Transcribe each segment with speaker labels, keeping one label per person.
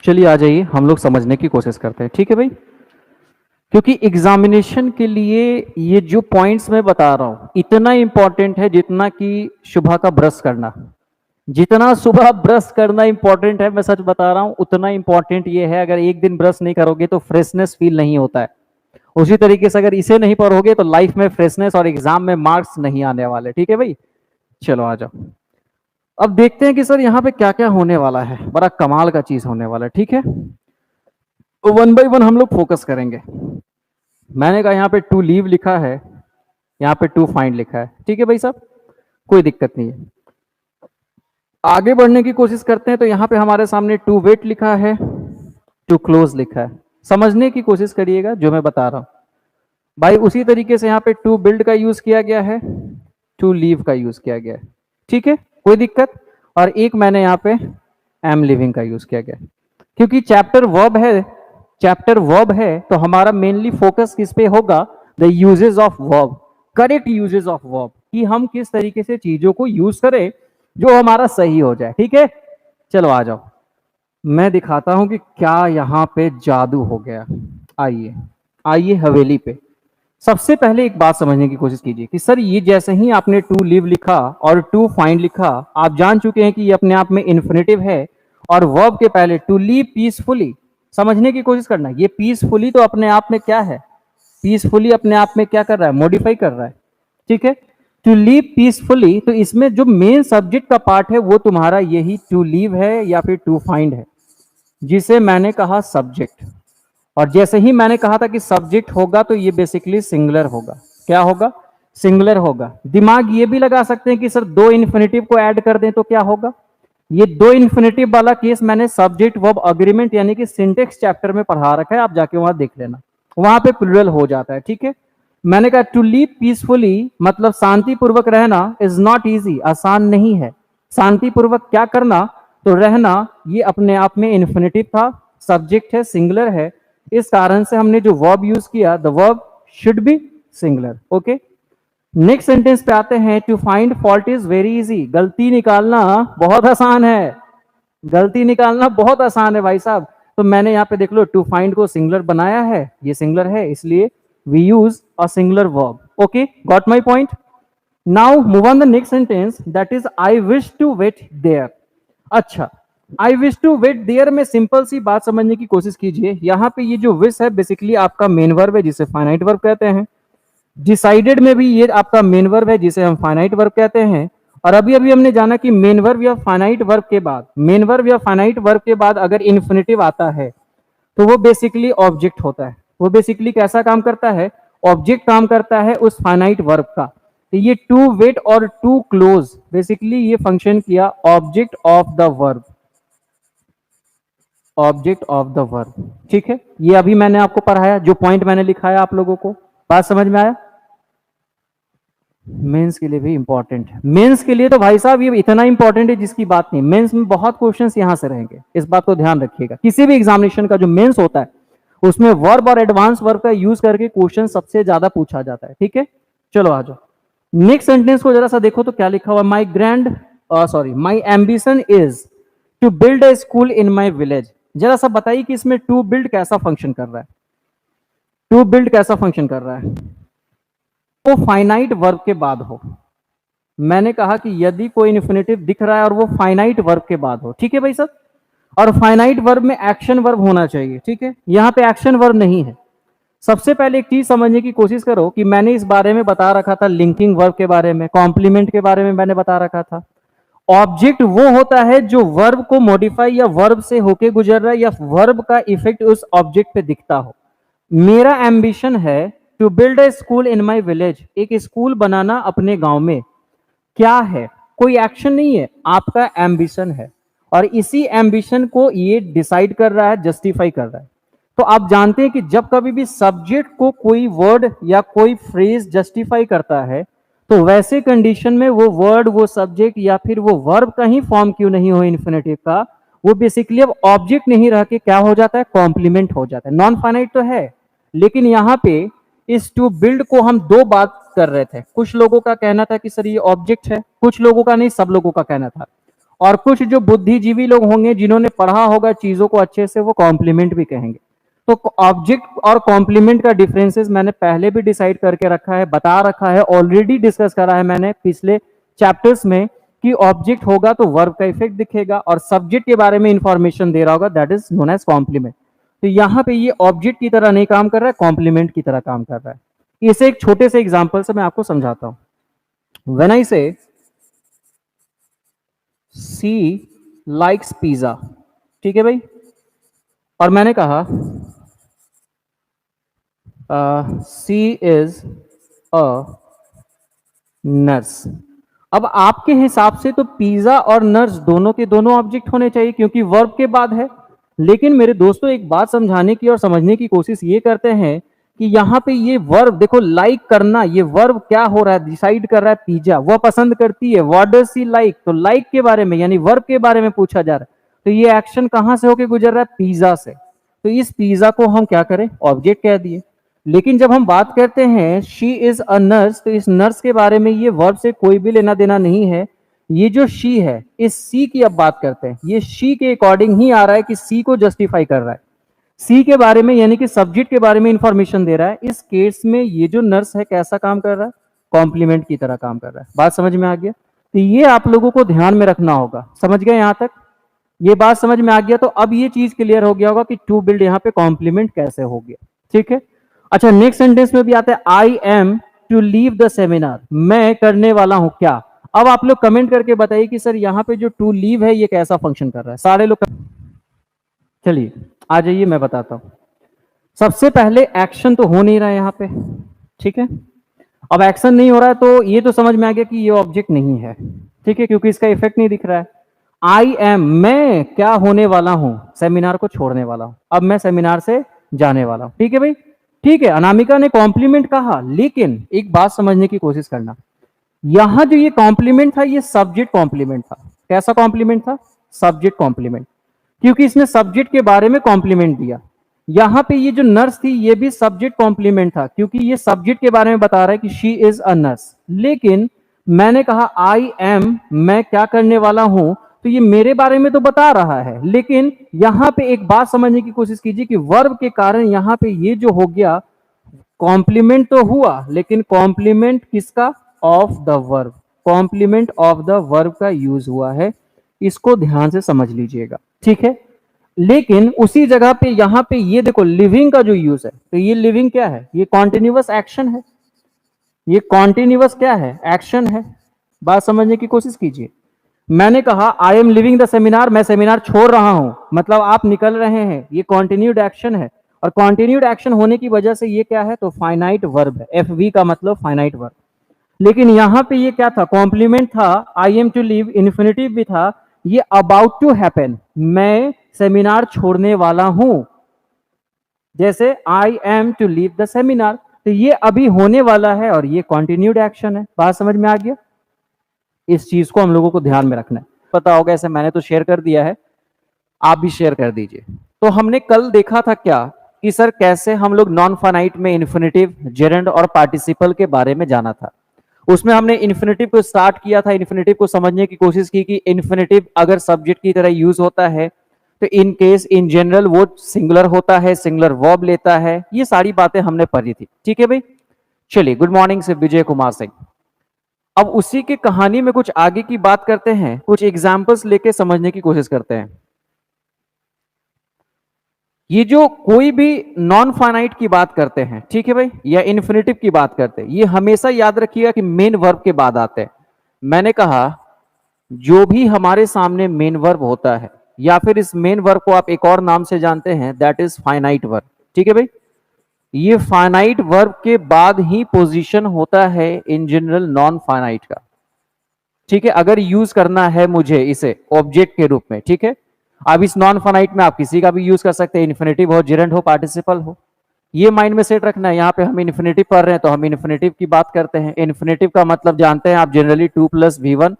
Speaker 1: चलिए आ जाइए, हम लोग समझने की कोशिश करते हैं, ठीक है भाई। क्योंकि एग्जामिनेशन के लिए ये जो पॉइंट्स मैं बता रहा हूं इतना इंपॉर्टेंट है जितना कि सुबह का ब्रश करना। जितना सुबह ब्रश करना इंपॉर्टेंट है, मैं सच बता रहा हूं, उतना इंपॉर्टेंट ये है, अगर एक दिन ब्रश नहीं करोगे तो फ्रेशनेस फील नहीं होता है। उसी तरीके से अगर इसे नहीं पढ़ोगे तो लाइफ में फ्रेशनेस और एग्जाम में मार्क्स नहीं आने वाले, ठीक है भाई। चलो आ जाओ। अब देखते हैं कि सर यहाँ पे क्या क्या होने वाला है, बड़ा कमाल का चीज होने वाला है, ठीक है। तो वन बाय वन हम लोग फोकस करेंगे। मैंने कहा यहाँ पे टू लीव लिखा है, यहाँ पे टू फाइंड लिखा है, ठीक है भाई साहब, कोई दिक्कत नहीं है। आगे बढ़ने की कोशिश करते हैं तो यहाँ पे हमारे सामने टू वेट लिखा है, टू क्लोज लिखा है। समझने की कोशिश करिएगा जो मैं बता रहा हूँ भाई। उसी तरीके से यहाँ पे टू बिल्ड का यूज किया गया है, टू लीव का यूज किया गया है, ठीक है, कोई दिक्कत। और एक मैंने यहाँ पे एम लिविंग का यूज किया गया है। क्योंकि चैप्टर वर्ब है तो हमारा मेनली फोकस किस पे होगा, the uses of verb, correct uses of verb, कि हम किस तरीके से चीजों को यूज करें जो हमारा सही हो जाए, ठीक है। चलो आ जाओ, मैं दिखाता हूं कि क्या यहां पे जादू हो गया। आइए आइए हवेली पे। सबसे पहले एक बात समझने की कोशिश कीजिए कि सर ये जैसे ही आपने टू लिव लिखा और टू फाइंड लिखा, आप जान चुके हैं कि ये अपने आप में इन्फिनेटिव है और वर्ब के पहले टू लिव पीसफुली। समझने की कोशिश करना, ये पीसफुली तो अपने आप में क्या है, पीसफुली अपने आप में क्या कर रहा है, मॉडिफाई कर रहा है, ठीक है। टू लिव पीसफुली, तो इसमें जो मेन सब्जेक्ट का पार्ट है वो तुम्हारा यही टू लिव है या फिर टू फाइंड है, जिसे मैंने कहा सब्जेक्ट। और जैसे ही मैंने कहा था कि सब्जेक्ट होगा तो ये बेसिकली सिंगुलर होगा। क्या होगा, सिंगुलर होगा। दिमाग ये भी लगा सकते हैं कि सर दो इन्फिनेटिव को ऐड कर दें तो क्या होगा। ये दो इन्फिनेटिव वाला केस मैंने सब्जेक्ट वर्ब अग्रीमेंट यानी कि सिंटेक्स चैप्टर में पढ़ा रखा है, आप जाके वहां देख लेना, वहां पे प्लूरल हो जाता है, ठीक है। मैंने कहा टू लिव पीसफुली मतलब शांतिपूर्वक रहना इज नॉट इजी, आसान नहीं है। शांतिपूर्वक क्या करना, तो रहना, ये अपने आप में इन्फिनेटिव था, सब्जेक्ट है, सिंगुलर है। इस कारण से हमने जो वर्ब यूज किया, the verb should be singular, okay. Next sentence पे आते हैं, to find fault is very easy, गलती निकालना बहुत आसान है। गलती निकालना बहुत आसान है भाई साहब। तो मैंने यहाँ पे देख लो टू फाइंड को सिंगुलर बनाया है, ये सिंगुलर है इसलिए we use a singular verb, okay, got my point. Now move on the next sentence, that is I wish to wait there. अच्छा, I wish to wait there में simple सी बात समझने की कोशिश कीजिए। यहाँ पे ये जो विश है बेसिकली आपका मेन वर्ब है जिसे फाइनाइट वर्ब कहते हैं। डिसाइडेड में भी ये आपका मेन वर्ब है जिसे हम फाइनाइट वर्ब कहते हैं। और अभी अभी हमने जाना कि मेन वर्ब या फाइनाइट वर्ब के बाद, मेन वर्ब या फाइनाइट वर्ब के बाद अगर इन्फिनेटिव आता है तो वो बेसिकली ऑब्जेक्ट होता है। वो बेसिकली कैसा काम करता है, ऑब्जेक्ट काम करता है उस फाइनाइट वर्ब का। तो ये टू वेट और टू क्लोज बेसिकली ये फंक्शन किया object of the verb, object of the verb, ठीक है। ये अभी मैंने आपको पढ़ाया, जो पॉइंट मैंने लिखाया आप लोगों को, बात समझ में आया। मेंस के लिए भी इंपॉर्टेंट है, मेंस के लिए तो भाई साहब ये इतना इंपॉर्टेंट है जिसकी बात नहीं। मेंस में बहुत क्वेश्चंस यहां से रहेंगे, इस बात को ध्यान रखिएगा। किसी भी एग्जामिनेशन का जो मेंस होता है उसमें वर्ब और एडवांस वर्ब का यूज करके क्वेश्चन सबसे ज्यादा पूछा जाता है, ठीक है। चलो आ जाओ, नेक्स्ट सेंटेंस को जरा सा देखो तो क्या लिखा हुआ, my ambition is to build a school in my village. जरा सा बताइए कि इसमें टू बिल्ड कैसा फंक्शन कर रहा है, टू बिल्ड कैसा फंक्शन कर रहा है। वो फाइनाइट वर्ब के बाद हो। मैंने कहा कि यदि कोई इन्फिनेटिव दिख रहा है और वो फाइनाइट वर्ब के बाद हो, ठीक है भाई साहब। और फाइनाइट वर्ब में एक्शन वर्ब होना चाहिए, ठीक है। यहां पे एक्शन वर्ब नहीं है। सबसे पहले एक चीज समझने की कोशिश करो कि मैंने इस बारे में बता रखा था, लिंकिंग वर्ब के बारे में, कॉम्प्लीमेंट के बारे में मैंने बता रखा था। ऑब्जेक्ट वो होता है जो वर्ब को मॉडिफाई या वर्ब से होके गुजर रहा है या वर्ब का इफेक्ट उस ऑब्जेक्ट पे दिखता हो। मेरा एम्बिशन है to build a school in my village, एक स्कूल बनाना अपने गांव में। क्या है, कोई एक्शन नहीं है, आपका एम्बिशन है। और इसी एम्बिशन को ये डिसाइड कर रहा है, जस्टिफाई कर रहा है। तो आप जानते हैं कि जब कभी भी सब्जेक्ट को कोई वर्ड या कोई फ्रेज जस्टिफाई करता है तो वैसे कंडीशन में वो वर्ड, वो सब्जेक्ट या फिर वो वर्ब का ही फॉर्म क्यों नहीं हो इन्फिनेटिव का, वो बेसिकली अब ऑब्जेक्ट नहीं रह के क्या हो जाता है, कॉम्प्लीमेंट हो जाता है। नॉन फाइनाइट तो है, लेकिन यहां पे इस टू बिल्ड को हम दो बात कर रहे थे। कुछ लोगों का कहना था कि सर ये ऑब्जेक्ट है, कुछ लोगों का नहीं, सब लोगों का कहना था और कुछ जो बुद्धिजीवी लोग होंगे जिन्होंने पढ़ा होगा चीजों को अच्छे से, वो कॉम्प्लीमेंट भी कहेंगे। तो ऑब्जेक्ट और कॉम्प्लीमेंट का डिफरेंसेस मैंने पहले भी डिसाइड करके रखा है, बता रखा है, ऑलरेडी डिस्कस करा है मैंने पिछले चैप्टर्स में कि ऑब्जेक्ट होगा तो वर्ब का इफेक्ट दिखेगा और सब्जेक्ट के बारे में इंफॉर्मेशन दे रहा होगा, that is known as complement. तो यहां पे ये ऑब्जेक्ट की तरह नहीं काम कर रहा है, कॉम्प्लीमेंट की तरह काम कर रहा है। इसे एक छोटे से एग्जांपल से मैं आपको समझाता हूं। व्हेन आई से सी लाइक्स पिज्जा, ठीक है भाई, और मैंने कहा सी इज अ नर्स। अब आपके हिसाब से तो पिज्जा और नर्स दोनों के दोनों ऑब्जेक्ट होने चाहिए क्योंकि वर्ब के बाद है। लेकिन मेरे दोस्तों एक बात समझाने की और समझने की कोशिश ये करते हैं कि यहाँ पे ये वर्ब देखो, लाइक करना, ये वर्ब क्या हो रहा है, डिसाइड कर रहा है पिज्जा, वह पसंद करती है, व्हाट डज सी लाइक, तो लाइक के बारे में यानी वर्ब के बारे में पूछा जा रहा है। तो ये एक्शन कहां से होके गुजर रहा है, पिज्जा से। तो इस पिज्जा को हम क्या करें, ऑब्जेक्ट कह दिए। लेकिन जब हम बात करते हैं शी इज अ नर्स, तो इस नर्स के बारे में ये वर्ब से कोई भी लेना देना नहीं है। ये जो शी है, इस सी की अब बात करते हैं, ये शी के अकॉर्डिंग ही आ रहा है कि सी को जस्टिफाई कर रहा है, सी के बारे में यानी कि सब्जेक्ट के बारे में इंफॉर्मेशन दे रहा है। इस केस में ये जो नर्स है कैसा काम कर रहा है, कॉम्प्लीमेंट की तरह काम कर रहा है। बात समझ में आ गया? तो ये आप लोगों को ध्यान में रखना होगा। समझ गए यहां तक? ये बात समझ में आ गया तो अब ये चीज क्लियर हो गया होगा कि टू बिल्ड यहां पे कॉम्प्लीमेंट कैसे हो गया। ठीक है, अच्छा नेक्स्ट सेंटेंस में भी आता है I am to leave the seminar, मैं करने वाला हूं क्या। अब आप लोग कमेंट करके बताइए कि सर यहां पे जो टू लीव है ये कैसा फंक्शन कर रहा है। सारे लोग चलिए आ जाइए, मैं बताता हूं। सबसे पहले एक्शन तो हो नहीं रहा है यहां पे, ठीक है। अब एक्शन नहीं हो रहा है तो ये तो समझ में आ गया कि ये ऑब्जेक्ट नहीं है, ठीक है, क्योंकि इसका इफेक्ट नहीं दिख रहा है। आई एम, मैं क्या होने वाला हूं, सेमिनार को छोड़ने वाला हूं, अब मैं सेमिनार से जाने वाला हूं। ठीक है भाई, ठीक है। अनामिका ने कॉम्प्लीमेंट कहा, लेकिन एक बात समझने की कोशिश करना, यहां जो ये कॉम्प्लीमेंट था ये सब्जेक्ट कॉम्प्लीमेंट था। कैसा कॉम्प्लीमेंट था, सब्जेक्ट कॉम्प्लीमेंट, क्योंकि इसने सब्जेक्ट के बारे में कॉम्प्लीमेंट दिया। यहां पे ये जो नर्स थी ये भी सब्जेक्ट कॉम्प्लीमेंट था क्योंकि ये सब्जेक्ट के बारे में बता रहा है कि शी इज अ नर्स। लेकिन मैंने कहा आई एम, मैं क्या करने वाला हूं, तो ये मेरे बारे में तो बता रहा है। लेकिन यहां पे एक बात समझने की कोशिश कीजिए कि वर्ब के कारण यहां पे ये जो हो गया, कॉम्प्लीमेंट तो हुआ लेकिन कॉम्प्लीमेंट किसका, of the verb, complement of the verb का यूज हुआ है। इसको ध्यान से समझ लीजिएगा, ठीक है। लेकिन उसी जगह पे यहां पे ये देखो लिविंग का जो यूज है, तो ये लिविंग क्या है, ये कॉन्टिन्यूअस एक्शन है, ये कॉन्टिन्यूअस क्या है, एक्शन है। बात समझने की कोशिश कीजिए। मैंने कहा I am living the seminar, मैं सेमिनार छोड़ रहा हूं, मतलब आप निकल रहे हैं, ये कॉन्टिन्यूड एक्शन है। और कॉन्टिन्यूड एक्शन होने की वजह से ये क्या है, तो फाइनाइट वर्ब है, एफ वी का मतलब फाइनाइट वर्ब। लेकिन यहां पे ये क्या था, कॉम्प्लीमेंट था, I am to leave, infinitive भी था, ये अबाउट टू हैपन, मैं सेमिनार छोड़ने वाला हूं। जैसे I am to leave the seminar, तो ये अभी होने वाला है और ये कॉन्टिन्यूड एक्शन है। बात समझ में आ गया? इस चीज को हम लोगों को ध्यान में रखना है। पता होगा, ऐसे मैंने तो शेयर कर दिया है, आप भी शेयर कर दीजिए। तो हमने कल देखा था क्या कि सर कैसे हम लोग नॉन फाइनाइट में इन्फिनिटिव, जेरेंड और पार्टिसिपल के बारे में जाना था। उसमें हमने इन्फिनिटिव को स्टार्ट किया था, इन्फिनिटिव को समझने की कोशिश की कि इन्फिनिटिव अगर सब्जेक्ट की तरह यूज होता है तो इन केस इन जनरल वो सिंगुलर होता है, सिंगुलर वर्ब लेता है। ये सारी बातें हमने पढ़ी थी, ठीक है भाई। चलिए, गुड मॉर्निंग से विजय कुमार सिंह। अब उसी की कहानी में कुछ आगे की बात करते हैं, कुछ एग्जाम्पल्स लेके समझने की कोशिश करते हैं। ये जो कोई भी नॉन फाइनाइट की बात करते हैं, ठीक है भाई, या इन्फिनिटिव की बात करते हैं, ये हमेशा याद रखिएगा कि मेन वर्ब के बाद आते हैं। मैंने कहा जो भी हमारे सामने मेन वर्ब होता है, या फिर इस मेन वर्ब को आप एक और नाम से जानते हैं, दैट इज फाइनाइट वर्ब। ठीक है भाई, ये फाइनाइट वर्ब के बाद ही पोजीशन होता है इन जनरल नॉन फाइनाइट का। ठीक है, अगर यूज करना है मुझे इसे ऑब्जेक्ट के रूप में, ठीक है। अब इस नॉन फाइनाइट में आप किसी का भी यूज कर सकते हैं, इन्फिनिटिव हो, जेरेंड हो, पार्टिसिपल हो। ये माइंड में सेट रखना है, यहाँ पे हम इन्फिनिटिव पढ़ रहे हैं तो हम इन्फिनिटिव की बात करते हैं। इन्फिनिटिव का मतलब जानते हैं आप, जनरली 2+V1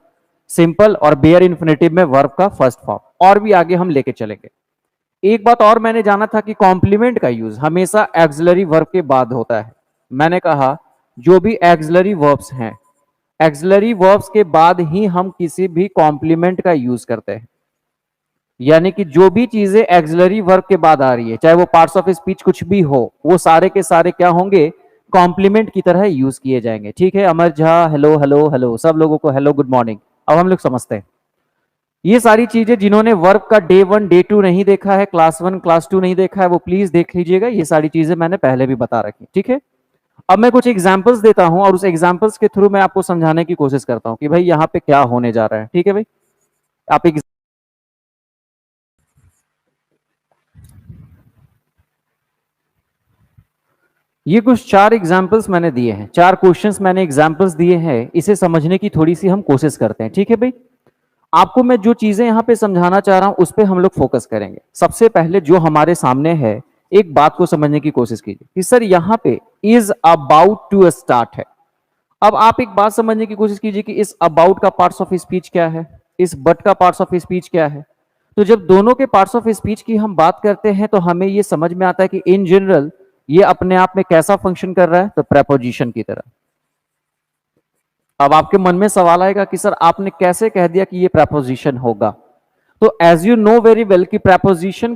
Speaker 1: सिंपल, और बेयर इन्फिनिटिव में वर्ब का फर्स्ट फॉर्म। और भी आगे हम लेके चलेंगे। एक बात और मैंने जाना था कि कॉम्प्लीमेंट का यूज हमेशा एक्सिलरी वर्ब के बाद होता है। मैंने कहा जो भी एक्सिलरी वर्ब्स हैं एक्सिलरी वर्ब्स के बाद ही हम किसी भी कॉम्प्लीमेंट का यूज करते हैं। यानी कि जो भी चीजें एक्सिलरी वर्ब के बाद आ रही है, चाहे वो पार्ट्स ऑफ स्पीच कुछ भी हो, वो सारे के सारे क्या होंगे, कॉम्प्लीमेंट की तरह यूज किए जाएंगे। ठीक है, अमर झा, हेलो हेलो हेलो, सब लोगों को हेलो गुड मॉर्निंग। अब हम लोग समझते हैं ये सारी चीजें। जिन्होंने वर्ब का डे 1 डे 2 नहीं देखा है, क्लास 1 क्लास 2 नहीं देखा है, वो प्लीज देख लीजिएगा। ये सारी चीजें मैंने पहले भी बता रखी। ठीक है, अब मैं कुछ एग्जांपल्स देता हूं और उस एग्जांपल्स के थ्रू मैं आपको समझाने की कोशिश करता हूं कि भाई यहाँ पे क्या होने जा रहा है। ठीक है भाई, आप ये कुछ 4 एग्जांपल्स मैंने दिए हैं, 4 क्वेश्चंस मैंने एग्जांपल्स दिए हैं। इसे समझने की थोड़ी सी हम कोशिश करते हैं। ठीक है भाई, आपको मैं जो चीजें यहां पे समझाना चाह रहा हूं उस पे हम लोग फोकस करेंगे। सबसे पहले जो हमारे सामने है, एक बात को समझने की कोशिश कीजिए कि सर यहां पे इज अबाउट टू स्टार्ट है। अब आप एक बात समझने की कोशिश कीजिए कि इस अबाउट का पार्ट्स ऑफ स्पीच क्या है, इस बट का पार्ट्स ऑफ स्पीच क्या है। तो जब दोनों के पार्ट्स ऑफ स्पीच की हम बात करते हैं तो हमें यह समझ में आता है कि इन जनरल ये अपने आप में कैसा फंक्शन कर रहा है, तो प्रेपोजिशन की तरह। अब आपके मन में सवाल आएगा कि सर आपने कैसे कह दिया कि ये प्रेपोजिशन होगा। तो as you know very well कि प्रेपोजिशन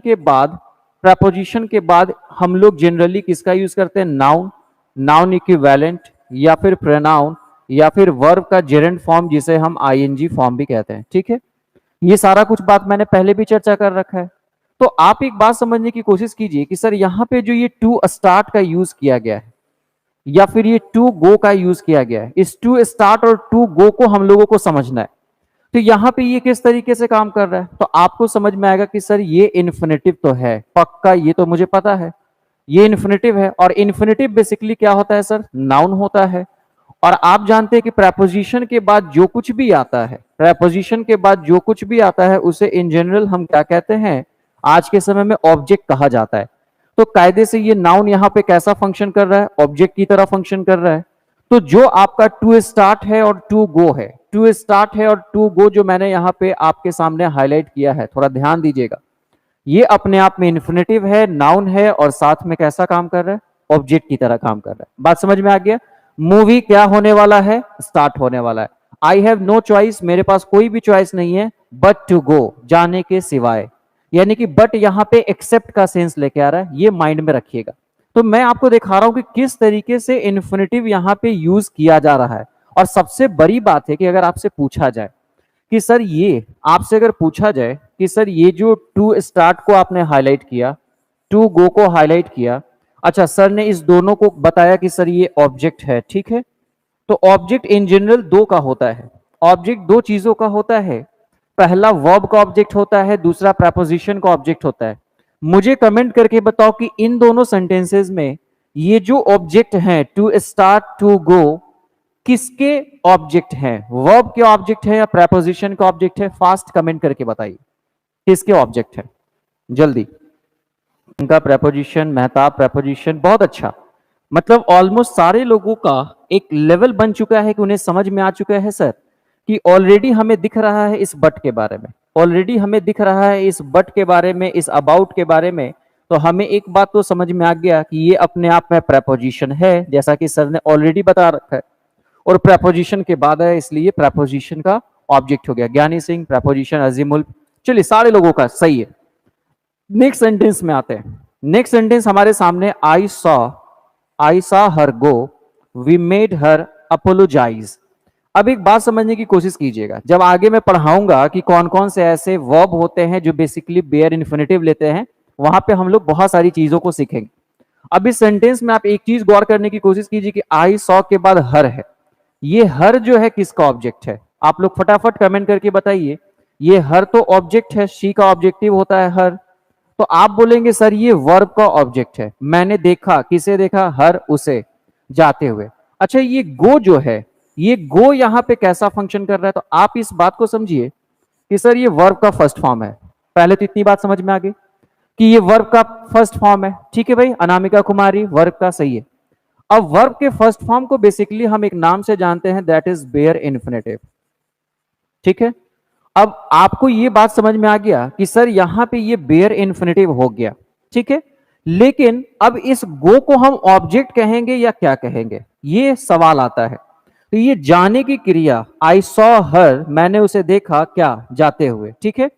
Speaker 1: के बाद हम लोग जनरली किसका यूज करते हैं, नाउन, नाउन इक्विवेलेंट, या फिर प्रोनाउन, या फिर वर्ब का जेरेंट फॉर्म जिसे हम आईएनजी फॉर्म भी कहते हैं। ठीक है, ये सारा कुछ बात मैंने पहले भी चर्चा कर रखा है। तो आप एक बात समझने की कोशिश कीजिए कि सर यहां पे जो ये टू स्टार्ट का यूज किया गया है या फिर ये टू गो का यूज किया गया है, इस टू स्टार्ट और टू गो को हम लोगों को समझना है। तो यहां पे ये किस तरीके से काम कर रहा है, तो आपको समझ में आएगा कि सर ये इन्फिनेटिव तो है पक्का, ये तो मुझे पता है ये इन्फिनेटिव है। और इन्फिनेटिव बेसिकली क्या होता है सर, नाउन होता है। और आप जानते हैं कि प्रेपोजिशन के बाद जो कुछ भी आता है, प्रेपोजिशन के बाद जो कुछ भी आता है उसे इन जनरल हम क्या कहते हैं, आज के समय में ऑब्जेक्ट कहा जाता है। तो कायदे से ये नाउन यहां पे कैसा फंक्शन कर रहा है, ऑब्जेक्ट की तरह फंक्शन कर रहा है। तो जो आपका टू स्टार्ट है और टू गो है, टू स्टार्ट है और टू गो जो मैंने यहां पे आपके सामने हाईलाइट किया है, थोड़ा ध्यान दीजिएगा। ये अपने आप में इन्फिनेटिव है, नाउन है, और साथ में कैसा काम कर रहा है, ऑब्जेक्ट की तरह काम कर रहा है। बात समझ में आ गया। मूवी क्या होने वाला है, स्टार्ट होने वाला है। आई हैव नो चॉइस, मेरे पास कोई भी चॉइस नहीं है, बट टू गो, जाने के सिवाय। यानी कि बट यहां पे एक्सेप्ट का सेंस लेके आ रहा है, ये माइंड में रखिएगा। तो मैं आपको दिखा रहा हूं कि किस तरीके से इन्फिनेटिव यहां पे यूज किया जा रहा है। और सबसे बड़ी बात है कि अगर आपसे पूछा जाए कि सर ये, आपसे अगर पूछा जाए कि सर ये जो टू स्टार्ट को आपने हाईलाइट किया, टू गो को हाईलाइट किया, अच्छा सर ने इस दोनों को बताया कि सर ये ऑब्जेक्ट है। ठीक है, तो ऑब्जेक्ट इन जनरल दो का होता है। ऑब्जेक्ट दो चीजों का होता है, पहला वर्ब का ऑब्जेक्ट होता है, दूसरा प्रेपोजिशन का ऑब्जेक्ट होता है। मुझे कमेंट करके बताओ कि इन दोनों सेंटेंसेस में ये जो ऑब्जेक्ट हैं, टू स्टार्ट टू गो, किसके ऑब्जेक्ट हैं, वर्ब के ऑब्जेक्ट है या प्रेपोजिशन का ऑब्जेक्ट है। फास्ट कमेंट करके बताइए किसके ऑब्जेक्ट है, जल्दी। उनका प्रेपोजिशन, मेहताब प्रेपोजिशन, बहुत अच्छा। मतलब ऑलमोस्ट सारे लोगों का एक लेवल बन चुका है कि उन्हें समझ में आ चुका है सर कि ऑलरेडी हमें दिख रहा है इस बट के बारे में, ऑलरेडी हमें दिख रहा है इस बट के बारे में, इस अबाउट के बारे में। तो हमें एक बात तो समझ में आ गया कि ये अपने आप में प्रेपोजिशन है, जैसा कि सर ने ऑलरेडी बता रखा है, और प्रेपोजिशन के बाद है, इसलिए प्रेपोजिशन का ऑब्जेक्ट हो गया। ज्ञानी सिंह प्रेपोजिशन, अजीमुल, चलिए सारे लोगों का सही है। नेक्स्ट सेंटेंस में आते हैं। नेक्स्ट सेंटेंस हमारे सामने, I saw her go, we made her apologise. अब एक बात समझने की कोशिश कीजिएगा, जब आगे मैं पढ़ाऊंगा कि कौन कौन से ऐसे वर्ब होते हैं जो बेसिकली बेयर इन्फिनेटिव लेते हैं, वहां पे हम लोग बहुत सारी चीजों को सीखेंगे। अब इस सेंटेंस में आप एक चीज गौर करने की कोशिश कीजिए कि आई सॉ के बाद हर है। ये हर जो है किसका ऑब्जेक्ट है, आप लोग फटाफट कमेंट करके बताइए। ये हर तो ऑब्जेक्ट है, शी का ऑब्जेक्टिव होता है हर। तो आप बोलेंगे सर ये वर्ब का ऑब्जेक्ट है, मैंने देखा, किसे देखा, हर, उसे, जाते हुए। अच्छा ये गो जो है, ये गो यहां पे कैसा फंक्शन कर रहा है, तो आप इस बात को समझिए कि सर ये वर्ब का फर्स्ट फॉर्म है। पहले तो इतनी बात समझ में आ गई कि ये वर्ब का फर्स्ट फॉर्म है। ठीक है भाई, अनामिका कुमारी वर्ब का सही है। अब वर्ब के फर्स्ट फॉर्म को बेसिकली हम एक नाम से जानते हैं, दैट इज बेयर इन्फिनेटिव। ठीक है, अब आपको ये बात समझ में आ गया कि सर यहां पे ये बेयर इन्फिनेटिव हो गया। ठीक है, लेकिन अब इस गो को हम ऑब्जेक्ट कहेंगे या क्या कहेंगे, ये सवाल आता है। तो ये जाने की क्रिया, आई सॉ हर, मैंने उसे देखा क्या, जाते हुए, ठीक है।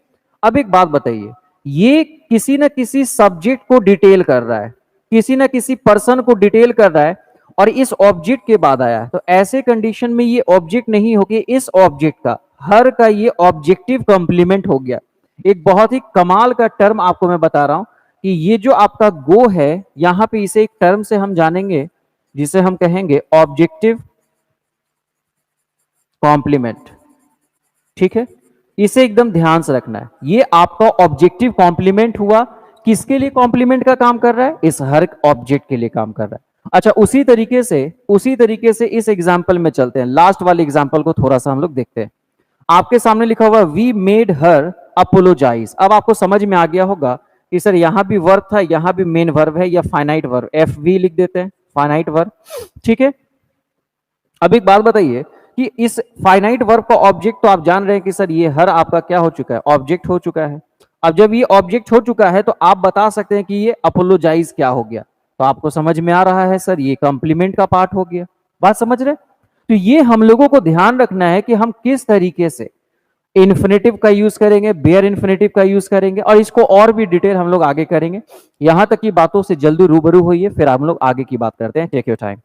Speaker 1: अब एक बात बताइए, ये किसी ना किसी सब्जेक्ट को डिटेल कर रहा है, किसी ना किसी पर्सन को डिटेल कर रहा है, और इस ऑब्जेक्ट के बाद आया है। तो ऐसे कंडीशन में ये ऑब्जेक्ट नहीं होगी, इस ऑब्जेक्ट का, हर का ये ऑब्जेक्टिव कॉम्प्लीमेंट हो गया। एक बहुत ही कमाल का टर्म आपको मैं बता रहा हूं कि ये जो आपका गो है, यहां पे इसे एक टर्म से हम जानेंगे जिसे हम कहेंगे ऑब्जेक्टिव कॉम्प्लीमेंट, ठीक है। इसे एकदम ध्यान से रखना है, ये आपका ऑब्जेक्टिव कॉम्प्लीमेंट हुआ। किसके लिए कॉम्प्लीमेंट का काम कर रहा है? इस हर ऑब्जेक्ट के लिए काम कर रहा है। अच्छा, उसी तरीके से इस एग्जाम्पल में चलते हैं, लास्ट वाले एग्जाम्पल को थोड़ा सा हम लोग देखते हैं। आपके सामने लिखा हुआ वी मेड हर अपोलोजाइज। अब आपको समझ में आ गया होगा कि सर यहां भी वर्ब था, यहां भी मेन वर्ब है, या फाइनाइट वर्ब, एफ वी लिख देते हैं, फाइनाइट वर्ब, ठीक है। अब एक बात बताइए कि इस फाइनाइट वर्ब का ऑब्जेक्ट तो आप जान रहे हैं कि सर ये हर आपका क्या हो चुका है, ऑब्जेक्ट हो चुका है। अब जब ये ऑब्जेक्ट हो चुका है तो आप बता सकते हैं कि ये अपोलोजाइज क्या हो गया। तो आपको समझ में आ रहा है सर ये कॉम्प्लीमेंट का पार्ट हो गया। बात समझ रहे? तो ये हम लोगों को ध्यान रखना है कि हम किस तरीके से इन्फिनेटिव का यूज करेंगे, बेयर इन्फिनेटिव का यूज करेंगे, और इसको और भी डिटेल हम लोग आगे करेंगे। यहां तक की बातों से जल्दी रूबरू होइए, फिर हम लोग आगे की बात करते हैं। Take your time.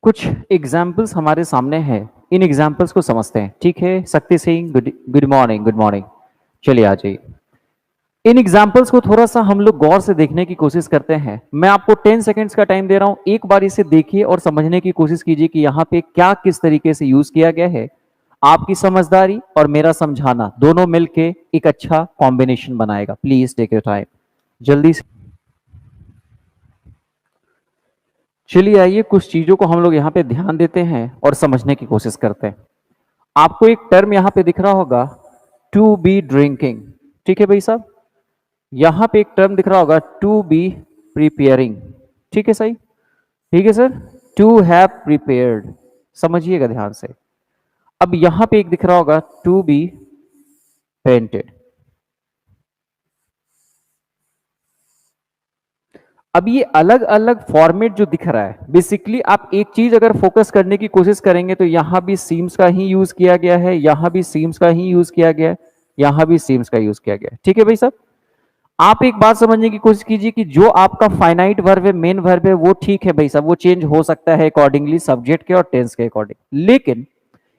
Speaker 1: कुछ एग्जाम्पल्स हमारे सामने हैं, इन एग्जाम्पल्स को समझते हैं, ठीक है। Shakti Singh, good good morning, good morning. चलिए आ जाइए। इन एग्जाम्पल्स को थोड़ा सा हम लोग गौर से देखने की कोशिश करते हैं। मैं आपको 10 सेकेंड्स का टाइम दे रहा हूं, एक बार इसे देखिए और समझने की कोशिश कीजिए कि यहाँ पे क्या किस तरीके से यूज किया गया है। आपकी समझदारी और मेरा समझाना दोनों मिलके एक अच्छा कॉम्बिनेशन बनाएगा। प्लीज टेक योर टाइम, जल्दी से। चलिए आइए, कुछ चीजों को हम लोग यहाँ पे ध्यान देते हैं और समझने की कोशिश करते हैं। आपको एक टर्म यहाँ पे दिख रहा होगा, टू बी ड्रिंकिंग, ठीक है भाई साहब। यहां पे एक टर्म दिख रहा होगा, टू बी प्रिपेयरिंग, ठीक है सही, ठीक है सर, टू हैव प्रिपेयर्ड, समझिएगा ध्यान से। अब यहां पे एक दिख रहा होगा, टू बी पेंटेड। अब ये अलग अलग फॉर्मेट जो दिख रहा है, बेसिकली आप एक चीज अगर फोकस करने की कोशिश करेंगे तो यहां भी सीम्स का ही यूज किया गया है, यहां भी सीम्स का ही यूज किया गया है, यहां भी सीम्स का यूज किया गया है, ठीक है भाई साहब। आप एक बात समझने की कोशिश कीजिए कि जो आपका फाइनाइट वर्ब है, मेन वर्ब है, वो ठीक है भाई साहब, वो चेंज हो सकता है अकॉर्डिंगली सब्जेक्ट के और टेंस के अकॉर्डिंग। लेकिन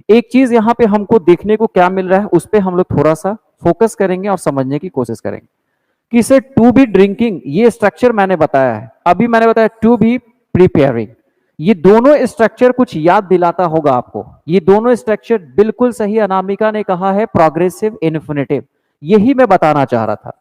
Speaker 1: एक चीज यहां पे हमको देखने को क्या मिल रहा है, उस पर हम लोग थोड़ा सा फोकस करेंगे और समझने की कोशिश करेंगे कि इसे टू बी ड्रिंकिंग, ये स्ट्रक्चर मैंने बताया है, अभी मैंने बताया टू बी प्रिपेयरिंग, ये दोनों स्ट्रक्चर कुछ याद दिलाता होगा आपको। ये दोनों स्ट्रक्चर बिल्कुल सही, अनामिका ने कहा है प्रोग्रेसिव इन्फिनेटिव, यही मैं बताना चाह रहा था।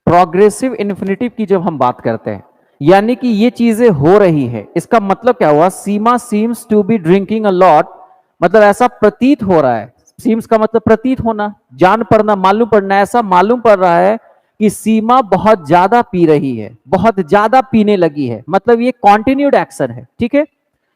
Speaker 1: प्रोग्रेसिव इन्फिनेटिव की जब हम बात करते हैं, यानी कि ये चीजें हो रही है, इसका मतलब क्या हुआ, Seema seems to be drinking a lot, मतलब ऐसा प्रतीत हो रहा है। सीम्स का मतलब प्रतीत होना, जान पड़ना, मालूम पड़ना, ऐसा मालूम पड़ रहा है कि सीमा बहुत ज्यादा पी रही है, बहुत ज्यादा पीने लगी है, मतलब ये कॉन्टिन्यूड एक्शन है, ठीक है।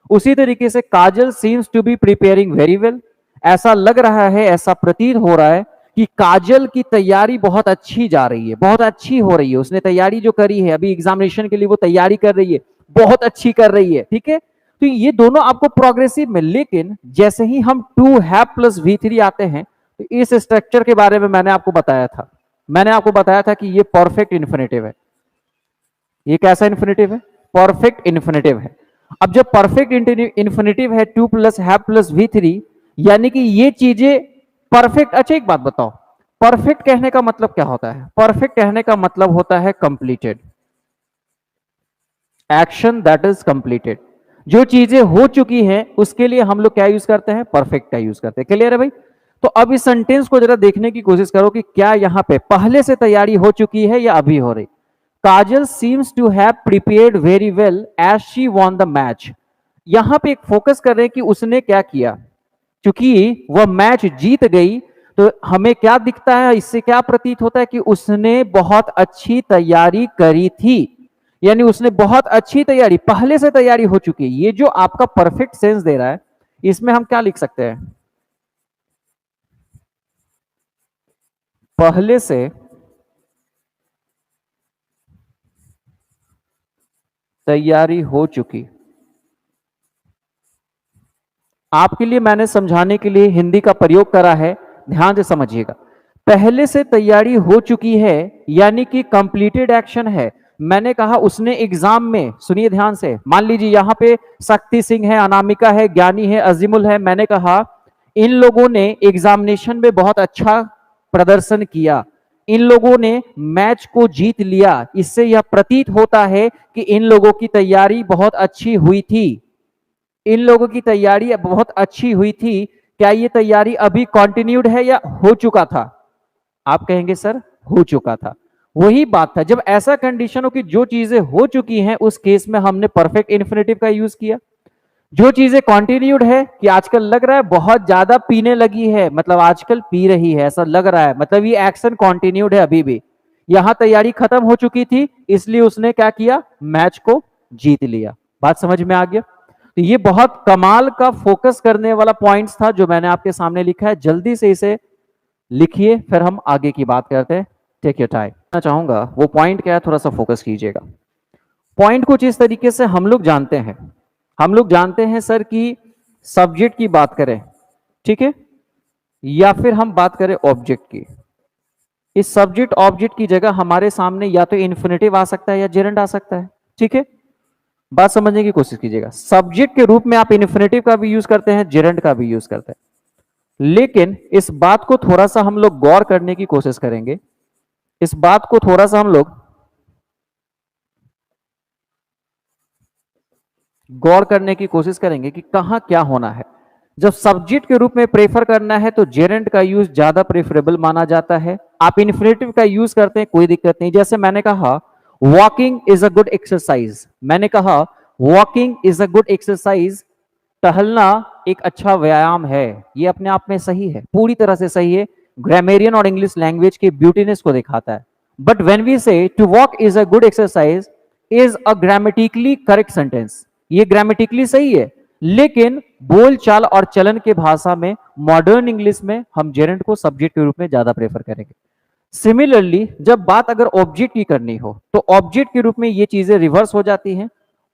Speaker 1: उसी तरीके से Kajal seems to be preparing very well, ऐसा लग रहा है, ऐसा प्रतीत हो रहा है कि काजल की तैयारी बहुत अच्छी जा रही है, बहुत अच्छी हो रही है, उसने तैयारी जो करी है अभी एग्जामिनेशन के लिए वो तैयारी कर रही है, बहुत अच्छी कर रही है, ठीक है। तो ये दोनों आपको प्रोग्रेसिव में, लेकिन जैसे ही हम टू हैव प्लस V3 आते हैं तो इस स्ट्रक्चर के बारे में मैंने आपको बताया था, मैंने आपको बताया था कि ये परफेक्ट इन्फिनेटिव है। ये कैसा इन्फिनेटिव है? परफेक्ट इन्फिनेटिव है। अब जब परफेक्ट इन्फिनेटिव है, two plus have plus V3, यानी कि ये चीजें परफेक्ट। अच्छा एक बात बताओ, परफेक्ट कहने का मतलब क्या होता है? परफेक्ट कहने का मतलब होता है completed, action that is completed. जो चीजें हो चुकी हैं उसके लिए हम लोग क्या यूज करते हैं? परफेक्ट का यूज करते हैं। क्लियर है भाई? तो अब इस सेंटेंस को जरा देखने की कोशिश करो कि क्या यहां पे पहले से तैयारी हो चुकी है या अभी हो रही। Kajal seems to have prepared very well as she won the match. यहां पे एक फोकस कर रहे हैं कि उसने क्या किया, क्योंकि वह मैच जीत गई, तो हमें क्या दिखता है, इससे क्या प्रतीत होता है कि उसने बहुत अच्छी तैयारी करी थी। यानी उसने बहुत अच्छी तैयारी, पहले से तैयारी हो चुकी है। ये जो आपका परफेक्ट सेंस दे रहा है, इसमें हम क्या लिख सकते हैं? पहले से तैयारी हो चुकी। आपके लिए मैंने समझाने के लिए हिंदी का प्रयोग करा है, ध्यान से समझिएगा। पहले से तैयारी हो चुकी है यानी कि कंप्लीटेड एक्शन है। मैंने कहा उसने एग्जाम में, सुनिए ध्यान से, मान लीजिए यहां पे शक्ति सिंह है, अनामिका है, ज्ञानी है, अजीमुल है। मैंने कहा इन लोगों ने एग्जामिनेशन में बहुत अच्छा प्रदर्शन किया, इन लोगों ने मैच को जीत लिया, इससे यह प्रतीत होता है कि इन लोगों की तैयारी बहुत अच्छी हुई थी। इन लोगों की तैयारी बहुत अच्छी हुई थी। क्या ये तैयारी अभी कंटिन्यूड है या हो चुका था? आप कहेंगे सर हो चुका था। वही बात था, जब ऐसा कंडीशन हो कि जो चीजें हो चुकी हैं उस केस में हमने परफेक्ट इन्फिनेटिव का यूज किया। जो चीजें कंटिन्यूड है, कि आजकल लग रहा है बहुत ज्यादा पीने लगी है, मतलब आजकल पी रही है ऐसा लग रहा है, मतलब ये एक्शन कंटिन्यूड है अभी भी। यहां तैयारी खत्म हो चुकी थी, इसलिए उसने क्या किया? मैच को जीत लिया। बात समझ में आ गया? तो ये बहुत कमाल का फोकस करने वाला पॉइंट्स था जो मैंने आपके सामने लिखा है। जल्दी से इसे लिखिए, फिर हम आगे की बात करते हैं। Take your time. मैं चाहूंगा वो पॉइंट क्या है, थोड़ा सा फोकस कीजिएगा। पॉइंट कुछ इस तरीके से हम लोग जानते हैं, हम लोग जानते हैं सर कि सब्जेक्ट की बात करें, ठीक है, या फिर हम बात करें ऑब्जेक्ट की, इस सब्जेक्ट ऑब्जेक्ट की जगह हमारे सामने या तो इन्फिनेटिव आ सकता है या जेरेंड आ सकता है। ठीक है, बात समझने की कोशिश कीजिएगा। सब्जेक्ट के रूप में आप इन्फिनेटिव का भी यूज करते हैं, जेरेंड का भी यूज करते हैं, लेकिन इस बात को थोड़ा सा हम लोग गौर करने की कोशिश करेंगे। इस बात को थोड़ा सा हम लोग गौर करने की कोशिश करेंगे कि कहां क्या होना है। जब सब्जेक्ट के रूप में प्रेफर करना है तो जेरेंड का यूज ज्यादा प्रेफरेबल माना जाता है। आप इन्फिनेटिव का यूज करते हैं, कोई दिक्कत नहीं। जैसे मैंने कहा walking is a good exercise, मैंने कहा walking is a good exercise, टहलना एक अच्छा व्यायाम है। ये अपने आप में सही है, पूरी तरह से सही है, ग्रामेरियन और इंग्लिश लैंग्वेज की ब्यूटीनेस को दिखाता है। But when we say to walk is a good exercise is a grammatically correct sentence, ये ग्रामेटिकली सही है, लेकिन बोल चाल और चलन के भाषा में, मॉडर्न इंग्लिश में हम जेरेंड को सब्जेक्ट के रूप में ज्यादा प्रेफर करेंगे। सिमिलरली जब बात अगर ऑब्जेक्ट की करनी हो तो ऑब्जेक्ट के रूप में ये चीजें रिवर्स हो जाती हैं।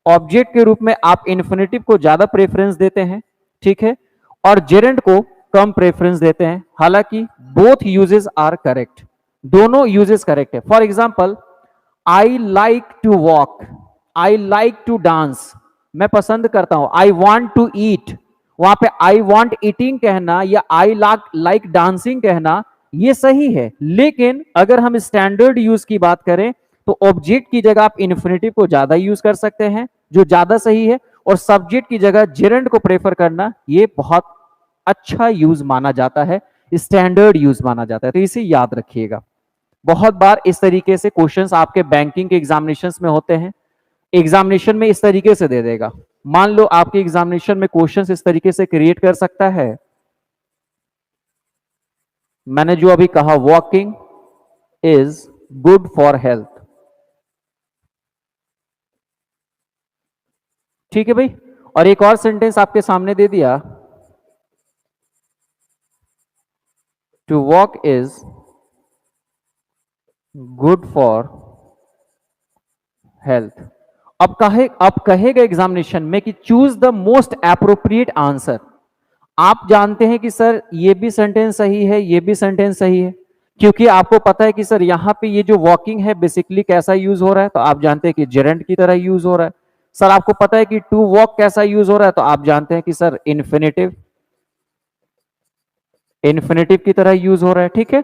Speaker 1: ऑब्जेक्ट के रूप में आप इन्फिनेटिव को ज्यादा प्रेफरेंस देते हैं, ठीक है, और जेरेंड को कम प्रेफरेंस देते हैं। हालांकि बोथ यूजेस आर करेक्ट, दोनों यूजेस करेक्ट है। For example, I like to walk, I like to dance, मैं पसंद करता हूं। आई वॉन्ट टू ईट, वहां पे आई वॉन्ट ईटिंग कहना या आई लाइक डांसिंग कहना ये सही है। लेकिन अगर हम स्टैंडर्ड यूज की बात करें तो ऑब्जेक्ट की जगह आप इन्फिनेटिव को ज्यादा यूज कर सकते हैं, जो ज्यादा सही है, और सब्जेक्ट की जगह जेरेंड को प्रेफर करना ये बहुत अच्छा यूज माना जाता है, स्टैंडर्ड यूज माना जाता है। तो इसे याद रखिएगा। बहुत बार इस तरीके से क्वेश्चंस आपके बैंकिंग के एग्जामिनेशंस में होते हैं। एग्जामिनेशन में इस तरीके से दे देगा, मान लो आपके एग्जामिनेशन में क्वेश्चंस इस तरीके से क्रिएट कर सकता है। मैंने जो अभी कहा walking is good for health, ठीक है भाई, और एक और सेंटेंस आपके सामने दे दिया, to walk is good for health. अब कहेगा एग्जामिनेशन में कि choose the most appropriate answer. आप जानते हैं कि सर ये भी सेंटेंस सही है, ये भी सेंटेंस सही है, क्योंकि आपको पता है कि सर यहां पे ये जो वॉकिंग है बेसिकली कैसा यूज हो रहा है, तो आप जानते हैं कि जेरेंड की तरह यूज हो रहा है। सर आपको पता है कि टू वॉक कैसा यूज हो रहा है, तो आप जानते हैं कि सर इन्फिनेटिव की तरह यूज हो रहा है, ठीक है।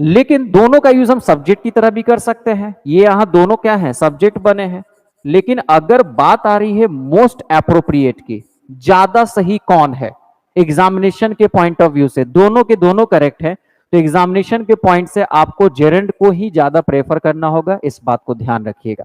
Speaker 1: लेकिन दोनों का यूज हम सब्जेक्ट की तरह भी कर सकते हैं, ये यहां दोनों क्या है, सब्जेक्ट बने हैं। लेकिन अगर बात आ रही है मोस्ट एप्रोप्रिएट की, ज्यादा सही कौन है, एग्जामिनेशन के पॉइंट ऑफ व्यू से दोनों के दोनों करेक्ट है, तो एग्जामिनेशन के पॉइंट से आपको जेरेंड को ही ज्यादा प्रेफर करना होगा, इस बात को ध्यान रखिएगा।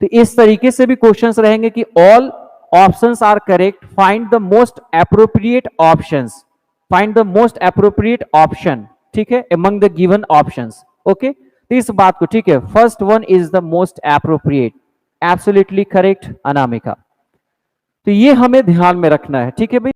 Speaker 1: तो इस तरीके से भी क्वेश्चंस रहेंगे कि all options are correct, find the most appropriate options, find the most appropriate option, ठीक है, among the given options. Okay, तो इस बात को, ठीक है, first one is the most appropriate, absolutely correct Anamika. तो ये हमें ध्यान में रखना है, ठीक है भाई।